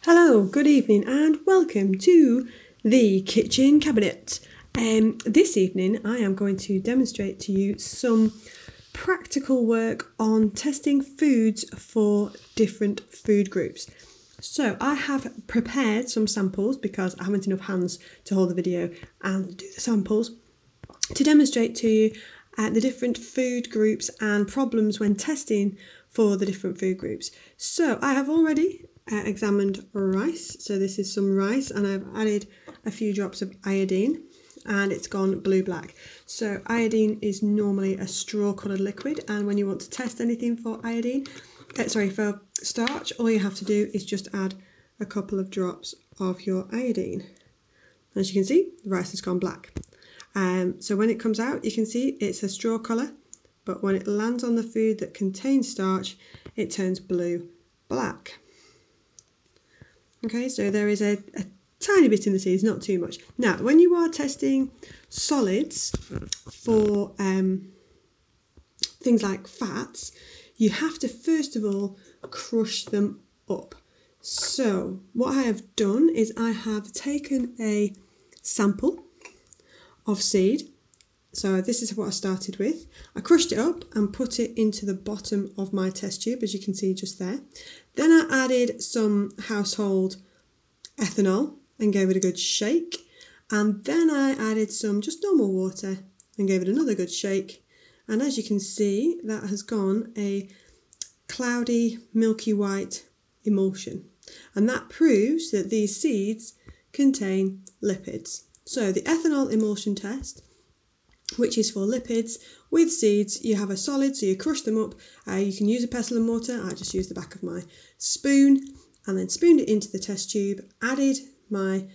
Hello, good evening and welcome to the kitchen cabinet. This evening I am going to demonstrate to you some practical work on testing foods for different food groups. So I have prepared some samples because I haven't enough hands to hold the video and do the samples to demonstrate to you the different food groups and problems when testing for the different food groups. So I have already examined rice. So this is some rice and I've added a few drops of iodine and it's gone blue-black. So iodine is normally a straw-coloured liquid, and when you want to test anything for for starch, all you have to do is just add a couple of drops of your iodine. As you can see, the rice has gone black. So when it comes out, you can see it's a straw colour, but when it lands on the food that contains starch, it turns blue-black. Okay, so there is a tiny bit in the seeds, not too much. Now, when you are testing solids for things like fats, you have to first of all crush them up. So what I have done is I have taken a sample of seed. So this is what I started with. I crushed it up and put it into the bottom of my test tube, as you can see just there. Then I added some household ethanol and gave it a good shake. And then I added some just normal water and gave it another good shake. And as you can see, that has gone a cloudy, milky white emulsion. And that proves that these seeds contain lipids. So the ethanol emulsion test, which is for lipids, with seeds, you have a solid, so you crush them up. You can use a pestle and mortar. I just used the back of my spoon and then spooned it into the test tube, added my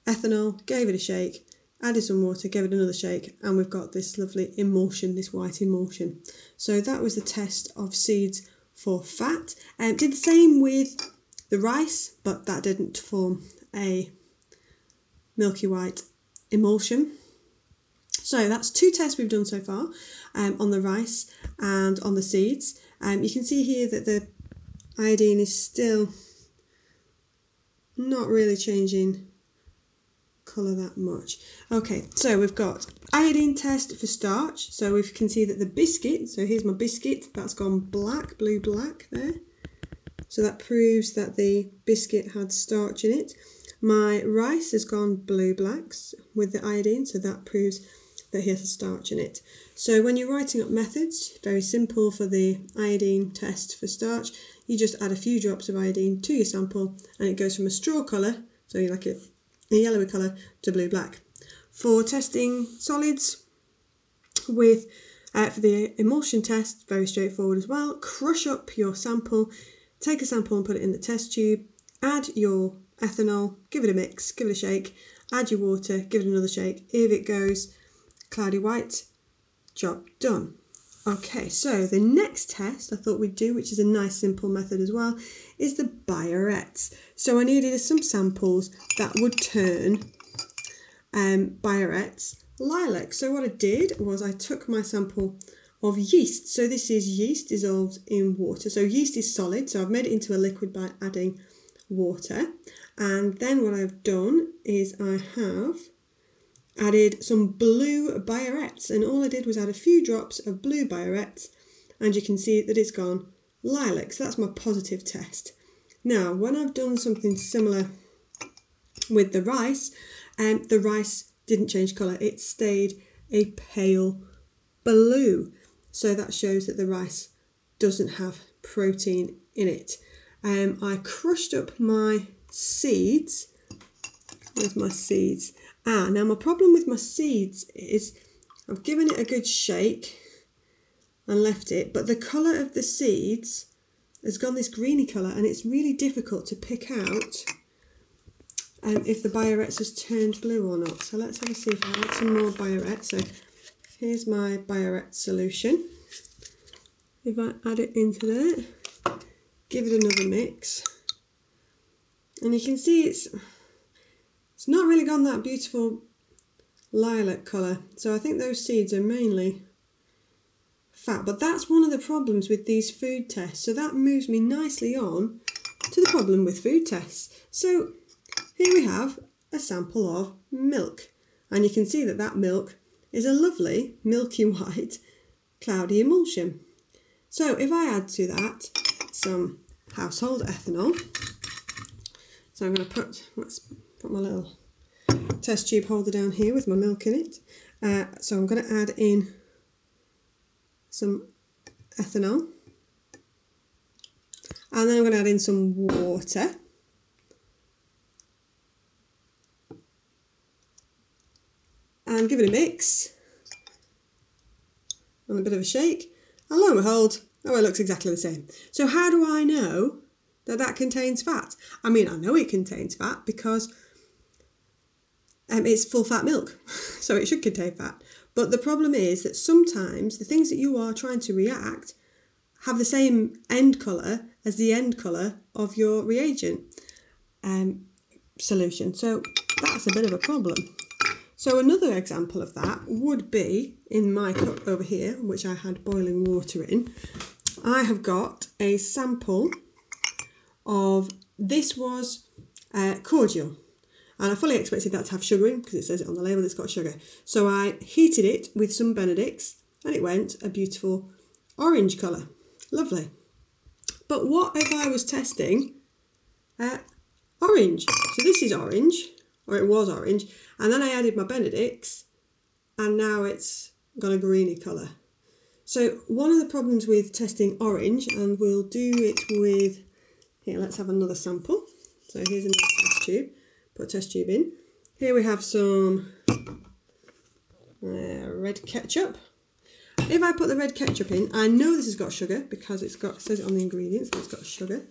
ethanol, gave it a shake, added some water, gave it another shake, and we've got this lovely emulsion, this white emulsion. So that was the test of seeds for fat. Did the same with the rice, but that didn't form a milky white emulsion. So that's two tests we've done so far on the rice and on the seeds. You can see here that the iodine is still not really changing colour that much. Okay, so we've got iodine test for starch. So we can see that the biscuit, so here's my biscuit, that's gone black, blue-black there. So that proves that the biscuit had starch in it. My rice has gone blue-black with the iodine, so that proves that he has a starch in it. So when you're writing up methods, very simple for the iodine test for starch, you just add a few drops of iodine to your sample and it goes from a straw colour, so you like a yellowy colour, to blue-black. For testing solids with for the emulsion test, very straightforward as well. Crush up your sample, take a sample and put it in the test tube, add your ethanol, give it a mix, give it a shake, add your water, give it another shake. If it goes cloudy white, job done. Okay, so the next test I thought we'd do, which is a nice simple method as well, is the Biarritz. So I needed some samples that would turn Biarritz lilac. So what I did was I took my sample of yeast. So this is yeast dissolved in water. So yeast is solid, so I've made it into a liquid by adding water. And then what I've done is I have added some blue Biarritz, and all I did was add a few drops of blue Biarritz, and you can see that it's gone lilac. So that's my positive test. Now, when I've done something similar with the rice didn't change colour, it stayed a pale blue. So that shows that the rice doesn't have protein in it. I crushed up my seeds. Where's my seeds? Now my problem with my seeds is I've given it a good shake and left it, but the colour of the seeds has gone this greeny colour, and it's really difficult to pick out if the Biarritz has turned blue or not. So let's have a see if I add some more Biarritz. So here's my Biarritz solution. If I add it into there, give it another mix, and you can see it's not really gone that beautiful lilac colour. So I think those seeds are mainly fat, but that's one of the problems with these food tests. So that moves me nicely on to the problem with food tests. So here we have a sample of milk, and you can see that that milk is a lovely milky white cloudy emulsion. So if I add to that some household ethanol, so I'm going to let's put my little test tube holder down here with my milk in it. So I'm going to add in some ethanol, and then I'm going to add in some water. And give it a mix and a bit of a shake, and lo and behold, oh, it looks exactly the same. So how do I know that that contains fat? I mean, I know it contains fat because it's full fat milk, so it should contain fat. But the problem is that sometimes the things that you are trying to react have the same end colour as the end colour of your reagent solution. So that's a bit of a problem. So another example of that would be in my cup over here, which I had boiling water in. I have got a sample of, this was cordial, and I fully expected that to have sugar in because it says it on the label, it's got sugar. So I heated it with some Benedicts and it went a beautiful orange colour. Lovely. But what if I was testing orange? So this is orange, or it was orange, and then I added my Benedicts and now it's got a greeny colour. So one of the problems with testing orange, and we'll do it with, here, let's have another sample. So here's another test tube, put a test tube in. Here we have some red ketchup. If I put the red ketchup in, I know this has got sugar because it says it on the ingredients that it's got sugar.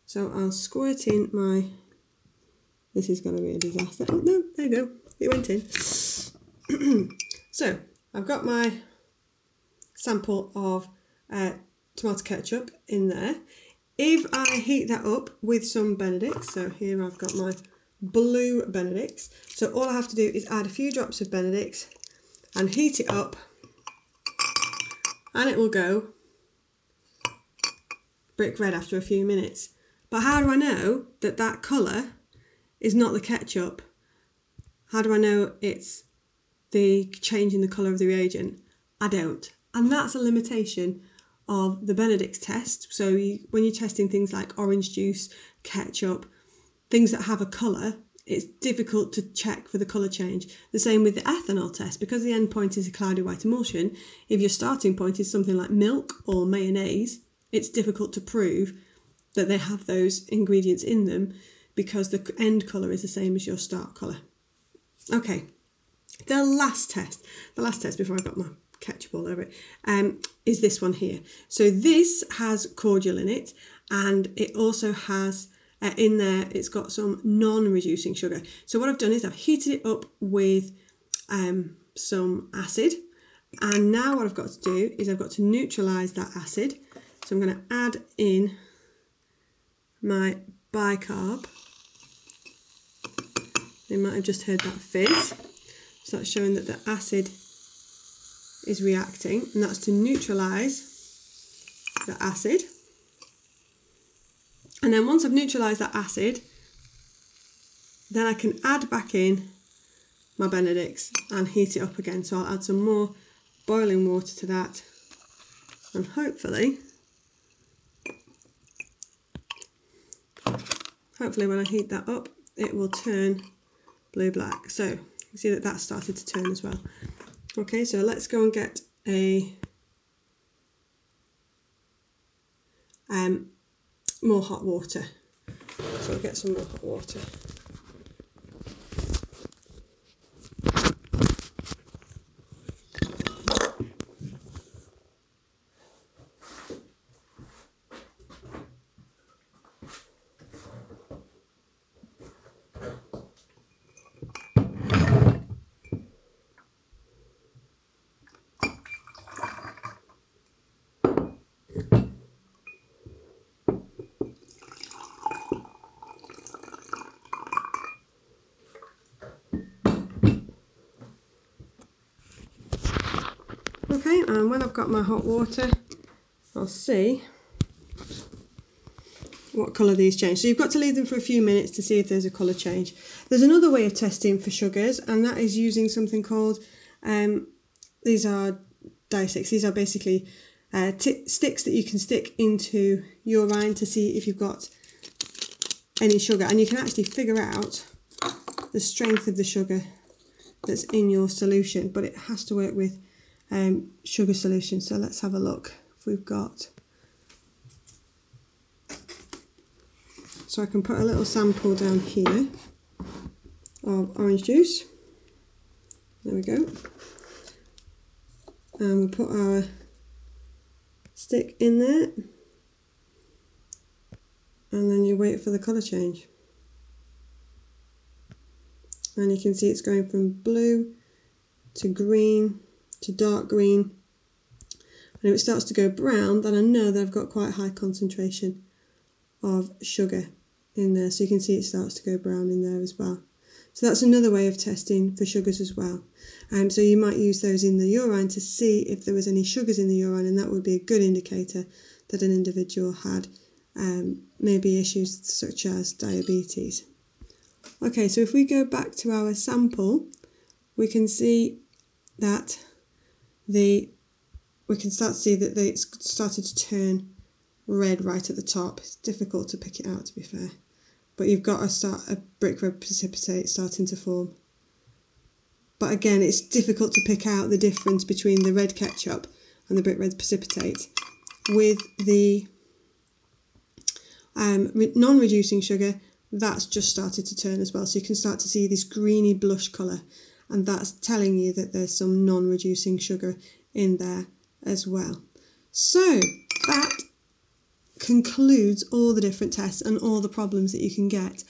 So I'll squirt in my, this is going to be a disaster. Oh no, there you go, it went in. So I've got my sample of tomato ketchup in there. If I heat that up with some Benedicts, so here I've got my blue Benedicts. So all I have to do is add a few drops of Benedicts and heat it up, and it will go brick red after a few minutes. But how do I know that that colour is not the ketchup? How do I know it's the change in the colour of the reagent? I don't. And that's a limitation of the Benedict's test. So when you're testing things like orange juice, ketchup, things that have a colour, it's difficult to check for the colour change. The same with the ethanol test, because the end point is a cloudy white emulsion. If your starting point is something like milk or mayonnaise, it's difficult to prove that they have those ingredients in them because the end colour is the same as your start colour. Okay, the last test before I've got my ketchup all over it, is this one here. So this has cordial in it, and it also has in there, it's got some non-reducing sugar. So what I've done is I've heated it up with some acid, and now what I've got to do is I've got to neutralise that acid. So I'm going to add in my bicarb. You might have just heard that fizz. So that's showing that the acid is reacting, and that's to neutralise the acid. And then once I've neutralised that acid, then I can add back in my Benedicts and heat it up again. So I'll add some more boiling water to that, and hopefully when I heat that up, it will turn blue-black. So you can see that started to turn as well. Okay, so let's go and get a more hot water. So I'll get some more hot water. Okay, and when I've got my hot water, I'll see what colour these change. So you've got to leave them for a few minutes to see if there's a colour change. There's another way of testing for sugars, and that is using something called, these are Diastics. These are basically sticks that you can stick into urine to see if you've got any sugar, and you can actually figure out the strength of the sugar that's in your solution, but it has to work with sugar solution. So let's have a look if we've got. So I can put a little sample down here of orange juice. There we go. And we'll put our stick in there. And then you wait for the colour change. And you can see it's going from blue to green to dark green. And if it starts to go brown, then I know that I've got quite a high concentration of sugar in there. So you can see it starts to go brown in there as well. So that's another way of testing for sugars as well. So you might use those in the urine to see if there was any sugars in the urine, and that would be a good indicator that an individual had maybe issues such as diabetes. Okay, so if we go back to our sample, we can see that we can start to see that it's started to turn red right at the top. It's difficult to pick it out, to be fair, but you've got a brick red precipitate starting to form. But again, it's difficult to pick out the difference between the red ketchup and the brick red precipitate. With the non-reducing sugar, that's just started to turn as well. So you can start to see this greeny blush colour, and that's telling you that there's some non-reducing sugar in there as well. So that concludes all the different tests and all the problems that you can get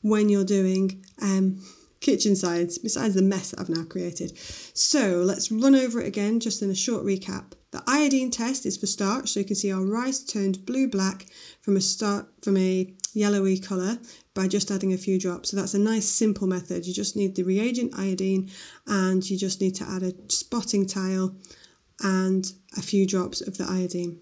when you're doing kitchen science, besides the mess that I've now created. So let's run over it again, just in a short recap. The iodine test is for starch, so you can see our rice turned blue-black from a yellowy colour by just adding a few drops. So that's a nice simple method. You just need the reagent iodine, and you just need to add a spotting tile and a few drops of the iodine.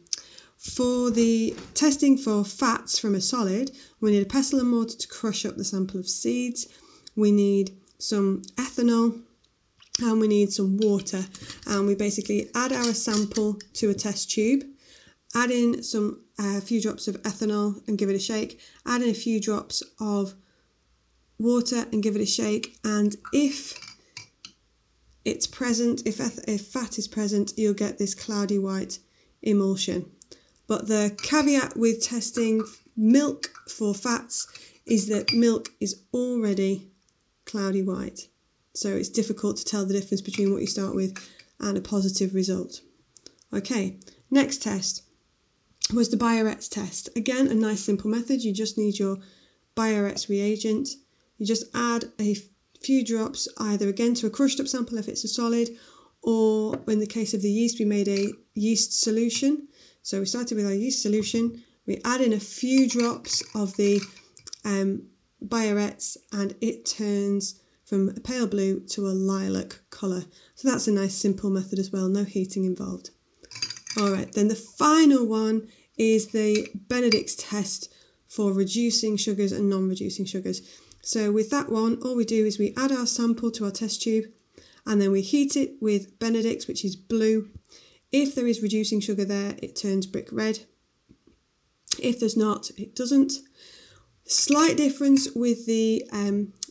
For the testing for fats from a solid, we need a pestle and mortar to crush up the sample of seeds. We need some ethanol, and we need some water. And we basically add our sample to a test tube, add in a few drops of ethanol and give it a shake, add in a few drops of water and give it a shake, and if it's present, if fat is present, you'll get this cloudy white emulsion. But the caveat with testing milk for fats is that milk is already cloudy white. So it's difficult to tell the difference between what you start with and a positive result. Okay, next test was the Biarritz test. Again, a nice simple method. You just need your Biarritz reagent. You just add a few drops either again to a crushed up sample if it's a solid, or in the case of the yeast, we made a yeast solution. So we started with our yeast solution, we add in a few drops of the Biarritz, and it turns from a pale blue to a lilac colour. So that's a nice simple method as well, no heating involved. Alright, then the final one is the Benedict's test for reducing sugars and non-reducing sugars. So with that one, all we do is we add our sample to our test tube, and then we heat it with Benedict's, which is blue. If there is reducing sugar there, it turns brick red. If there's not, it doesn't. Slight difference with the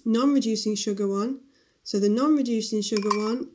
non-reducing sugar one. So the non-reducing sugar one